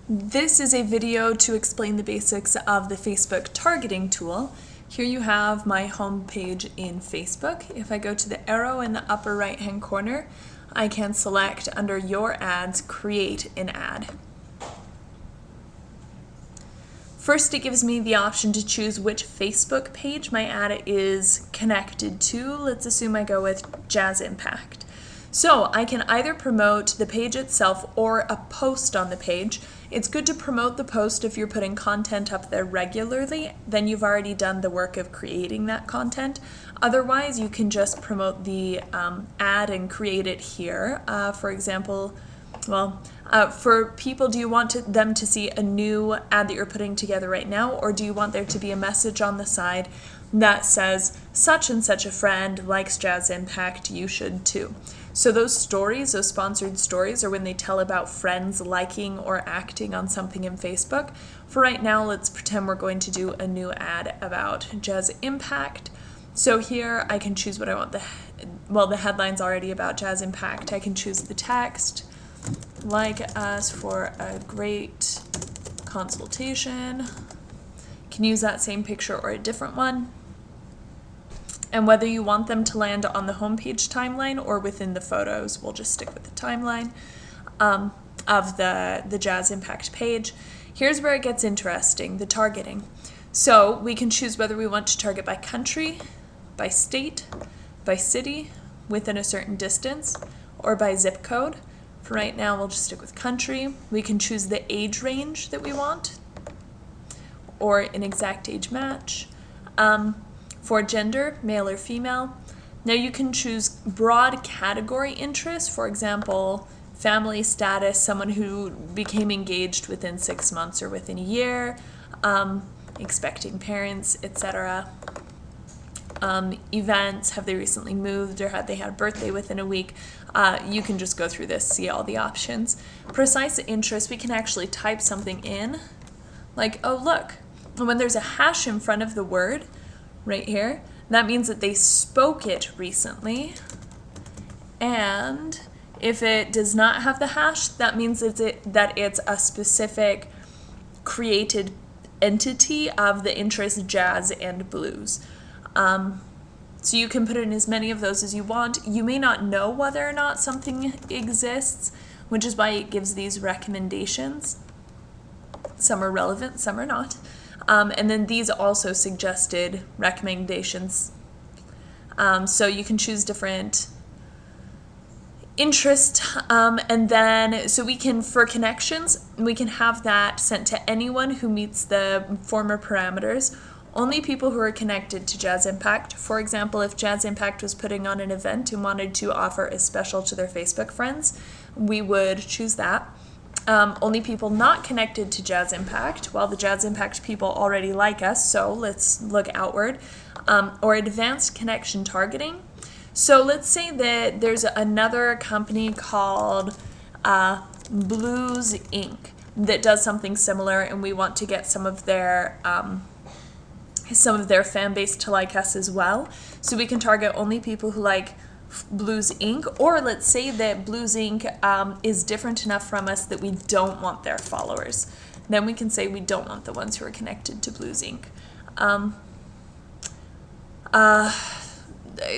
This is a video to explain the basics of the Facebook targeting tool. Here you have my home page in Facebook. If I go to the arrow in the upper right hand corner, I can select under Your Ads, Create an Ad. First, it gives me the option to choose which Facebook page my ad is connected to. Let's assume I go with Jazz Impact. So I can either promote the page itself or a post on the page. It's good to promote the post if you're putting content up there regularly, then you've already done the work of creating that content. Otherwise, you can just promote the ad and create it here. For example, for people, do you want them to see a new ad that you're putting together right now, or do you want there to be a message on the side that says, such and such a friend likes Jazz Impact, you should too? So those stories, those sponsored stories, are when they tell about friends liking or acting on something in Facebook. For right now, let's pretend we're going to do a new ad about Jazz Impact. So here I can choose what I want. The headline's already about Jazz Impact. I can choose the text, like us for a great consultation. Can use that same picture or a different one. And whether you want them to land on the homepage timeline or within the photos, we'll just stick with the timeline of the Jazz Impact page. Here's where it gets interesting, the targeting. So we can choose whether we want to target by country, by state, by city, within a certain distance, or by zip code. For right now, we'll just stick with country. We can choose the age range that we want, or an exact age match. For gender, male or female. Now you can choose broad category interests, for example, family status, someone who became engaged within 6 months or within a year, expecting parents, etc. Events, have they recently moved or had they had a birthday within a week? You can just go through this, see all the options. Precise interest, we can actually type something in, like, oh look, when there's a hash in front of the word, right here, that means that they spoke it recently. And if it does not have the hash, that means that it's a specific created entity of the interest jazz and blues. So you can put in as many of those as you want. You may not know whether or not something exists, which is why it gives these recommendations. Some are relevant, some are not. And then these also suggested recommendations. So you can choose different interest, and then, so we can, for connections, we can have that sent to anyone who meets the former parameters. Only people who are connected to Jazz Impact. For example, if Jazz Impact was putting on an event and wanted to offer a special to their Facebook friends, we would choose that. Only people not connected to Jazz Impact, while the Jazz Impact people already like us, so let's look outward, or advanced connection targeting. So let's say that there's another company called Blues Inc. that does something similar, and we want to get some of their fan base to like us as well. So we can target only people who like Blues Inc. Or let's say that Blues Inc. Is different enough from us that we don't want their followers. Then we can say we don't want the ones who are connected to Blues Inc.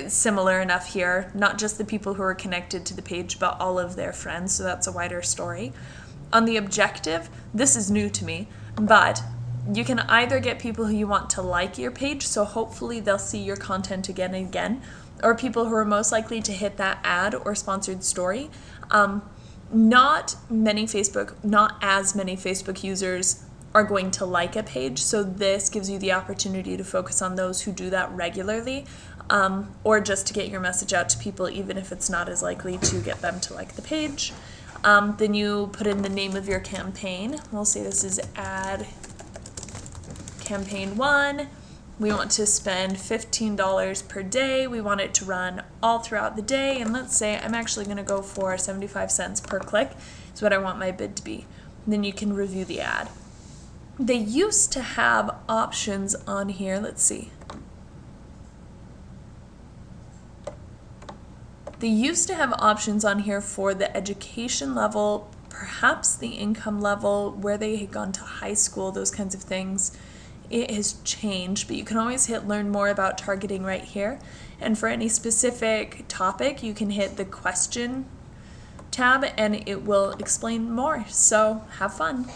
Similar enough here, not just the people who are connected to the page, but all of their friends, so that's a wider story. On the objective, this is new to me, but you can either get people who you want to like your page, so hopefully they'll see your content again and again, or people who are most likely to hit that ad or sponsored story. Not as many Facebook users are going to like a page, so this gives you the opportunity to focus on those who do that regularly, or just to get your message out to people even if it's not as likely to get them to like the page. Then you put in the name of your campaign. We'll say this is ad campaign 1. We want to spend $15 per day. We want it to run all throughout the day. And let's say I'm actually going to go for 75 cents per click. Is what I want my bid to be. And then you can review the ad. They used to have options on here. Let's see. They used to have options on here for the education level perhaps the income level, where they had gone to high school, those kinds of things. It has changed, but you can always hit learn more about targeting right here. And for any specific topic, you can hit the question tab and it will explain more. So have fun.